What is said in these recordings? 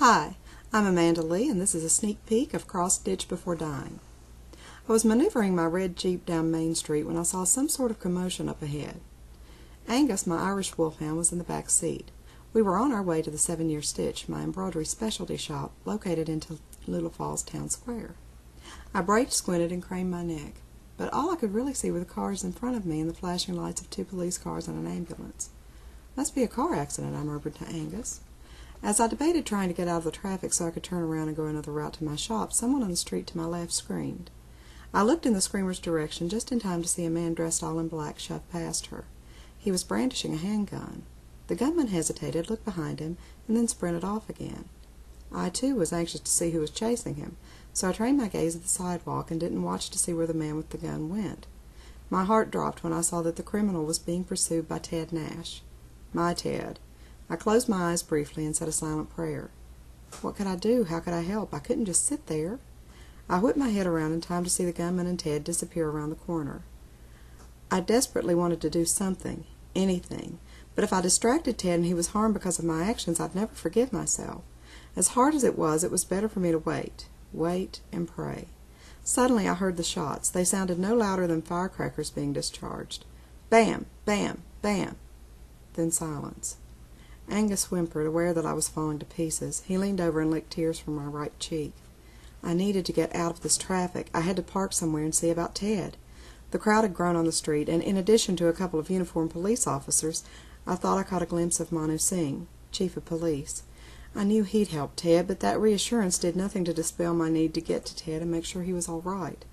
Hi, I'm Amanda Lee, and this is a sneak peek of Cross Ditch Before Dying. I was maneuvering my red Jeep down Main Street when I saw some sort of commotion up ahead. Angus, my Irish wolfhound, was in the back seat. We were on our way to the 7-Year Stitch, my embroidery specialty shop, located in Little Falls Town Square. I braked, squinted, and craned my neck, but all I could really see were the cars in front of me and the flashing lights of 2 police cars and an ambulance. "Must be a car accident," I murmured to Angus. As I debated trying to get out of the traffic so I could turn around and go another route to my shop, someone on the street to my left screamed. I looked in the screamer's direction just in time to see a man dressed all in black shove past her. He was brandishing a handgun. The gunman hesitated, looked behind him, and then sprinted off again. I, too, was anxious to see who was chasing him, so I trained my gaze at the sidewalk and didn't watch to see where the man with the gun went. My heart dropped when I saw that the criminal was being pursued by Ted Nash. My Ted. I closed my eyes briefly and said a silent prayer. What could I do? How could I help? I couldn't just sit there. I whipped my head around in time to see the gunman and Ted disappear around the corner. I desperately wanted to do something, anything, but if I distracted Ted and he was harmed because of my actions, I'd never forgive myself. As hard as it was better for me to wait and pray. Suddenly I heard the shots. They sounded no louder than firecrackers being discharged. Bam! Bam! Bam! Then silence. Angus whimpered, aware that I was falling to pieces. He leaned over and licked tears from my right cheek. I needed to get out of this traffic. I had to park somewhere and see about Ted. The crowd had grown on the street, and in addition to a couple of uniformed police officers, I thought I caught a glimpse of Manu Singh, chief of police. I knew he'd help Ted, but that reassurance did nothing to dispel my need to get to Ted and make sure he was all right.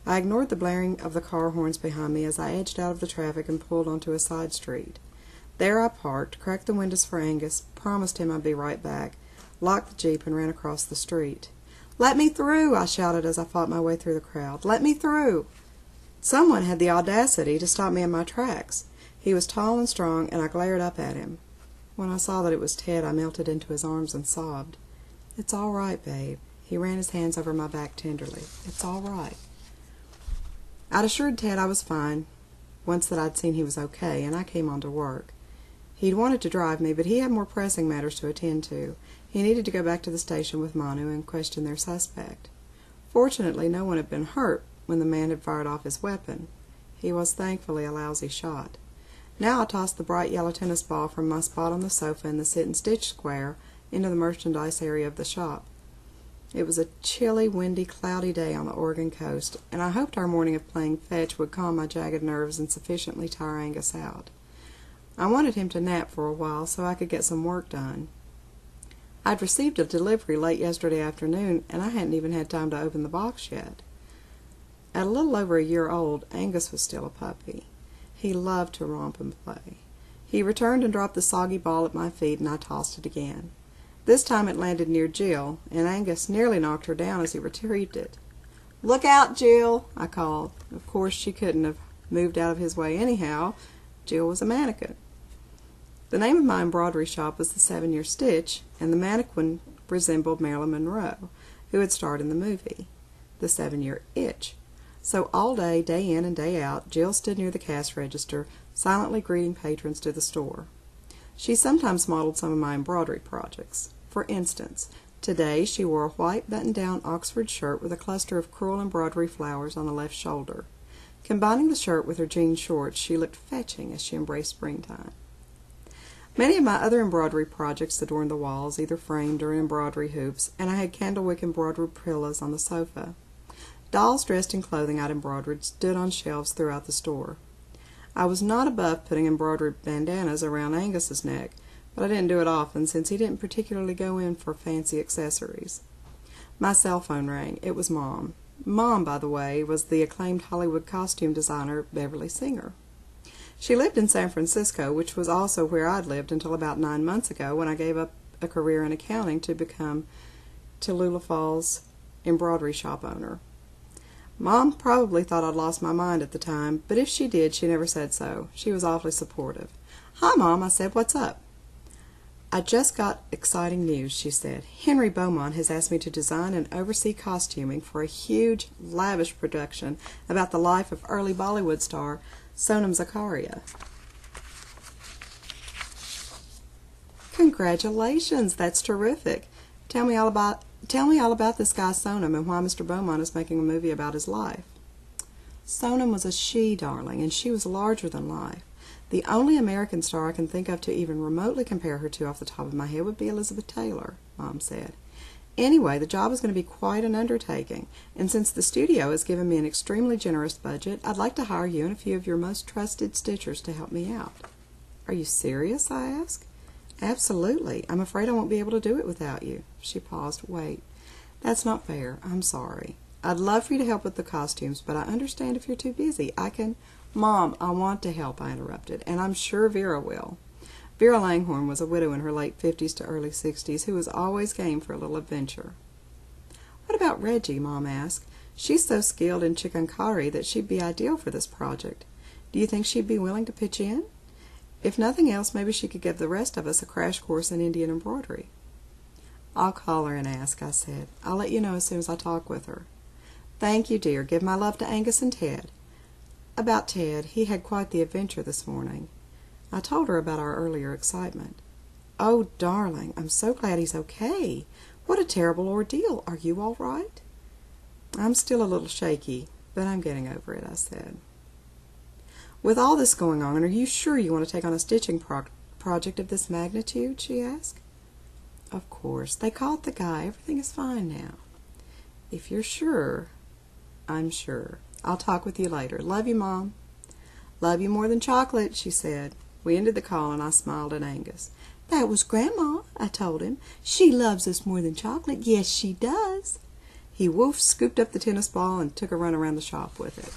I ignored the blaring of the car horns behind me as I edged out of the traffic and pulled onto a side street. There I parked, cracked the windows for Angus, promised him I'd be right back, locked the Jeep, and ran across the street. "Let me through!" I shouted as I fought my way through the crowd. "Let me through!" Someone had the audacity to stop me in my tracks. He was tall and strong, and I glared up at him. When I saw that it was Ted, I melted into his arms and sobbed. "It's all right, babe." He ran his hands over my back tenderly. "It's all right." I'd assured Ted I was fine, once that I'd seen he was okay, and I came on to work. He'd wanted to drive me, but he had more pressing matters to attend to. He needed to go back to the station with Manu and question their suspect. Fortunately, no one had been hurt when the man had fired off his weapon. He was thankfully a lousy shot. Now I tossed the bright yellow tennis ball from my spot on the sofa in the sit-and-stitch square into the merchandise area of the shop. It was a chilly, windy, cloudy day on the Oregon coast, and I hoped our morning of playing fetch would calm my jagged nerves and sufficiently tire Angus out. I wanted him to nap for a while so I could get some work done. I'd received a delivery late yesterday afternoon, and I hadn't even had time to open the box yet. At a little over a year old, Angus was still a puppy. He loved to romp and play. He returned and dropped the soggy ball at my feet, and I tossed it again. This time it landed near Jill, and Angus nearly knocked her down as he retrieved it. "Look out, Jill!" I called. Of course, she couldn't have moved out of his way anyhow. Jill was a mannequin. The name of my embroidery shop was the 7-Year Stitch, and the mannequin resembled Marilyn Monroe, who had starred in the movie, The 7-Year Itch. So all day, day in and day out, Jill stood near the cash register, silently greeting patrons to the store. She sometimes modeled some of my embroidery projects. For instance, today she wore a white button-down Oxford shirt with a cluster of crewel embroidery flowers on the left shoulder. Combining the shirt with her jean shorts, she looked fetching as she embraced springtime. Many of my other embroidery projects adorned the walls, either framed or in embroidery hoops, and I had candlewick embroidered pillows on the sofa. Dolls dressed in clothing I'd embroidered stood on shelves throughout the store. I was not above putting embroidered bandanas around Angus's neck, but I didn't do it often since he didn't particularly go in for fancy accessories. My cell phone rang. It was Mom. Mom, by the way, was the acclaimed Hollywood costume designer Beverly Singer. She lived in San Francisco, which was also where I'd lived until about 9 months ago when I gave up a career in accounting to become Tallulah Falls embroidery shop owner. Mom probably thought I'd lost my mind at the time, but if she did, she never said so. She was awfully supportive. "Hi, Mom," I said. "What's up?" "I just got exciting news," she said. "Henry Beaumont has asked me to design and oversee costuming for a huge, lavish production about the life of early Bollywood star Sonam Zakaria." "Congratulations! That's terrific. Tell me all about this guy Sonam and why Mr. Beaumont is making a movie about his life. Sonam was a she, darling, and she was larger than life. The only American star I can think of to even remotely compare her to off the top of my head would be Elizabeth Taylor, Mom said. Anyway, the job is going to be quite an undertaking, and since the studio has given me an extremely generous budget, I'd like to hire you and a few of your most trusted stitchers to help me out. Are you serious? I asked. Absolutely. I'm afraid I won't be able to do it without you. She paused. Wait. That's not fair. I'm sorry. I'd love for you to help with the costumes, but I understand if you're too busy. I can... Mom, I want to help, I interrupted, and I'm sure Vera will. Vera Langhorne was a widow in her late 50s to early 60s who was always game for a little adventure. What about Reggie? Mom asked. She's so skilled in chikankari that she'd be ideal for this project. Do you think she'd be willing to pitch in? If nothing else, maybe she could give the rest of us a crash course in Indian embroidery. I'll call her and ask, I said. I'll let you know as soon as I talk with her. Thank you, dear. Give my love to Angus and Ted. About Ted, he had quite the adventure this morning. I told her about our earlier excitement. Oh, darling, I'm so glad he's okay. What a terrible ordeal. Are you all right? I'm still a little shaky, but I'm getting over it, I said. With all this going on, are you sure you want to take on a stitching project of this magnitude? She asked. Of course. They caught the guy. Everything is fine now. If you're sure, I'm sure. I'll talk with you later. Love you, Mom. Love you more than chocolate, she said. We ended the call, and I smiled at Angus. That was Grandma, I told him. She loves us more than chocolate. Yes, she does. He woofed, scooped up the tennis ball, and took a run around the shop with it.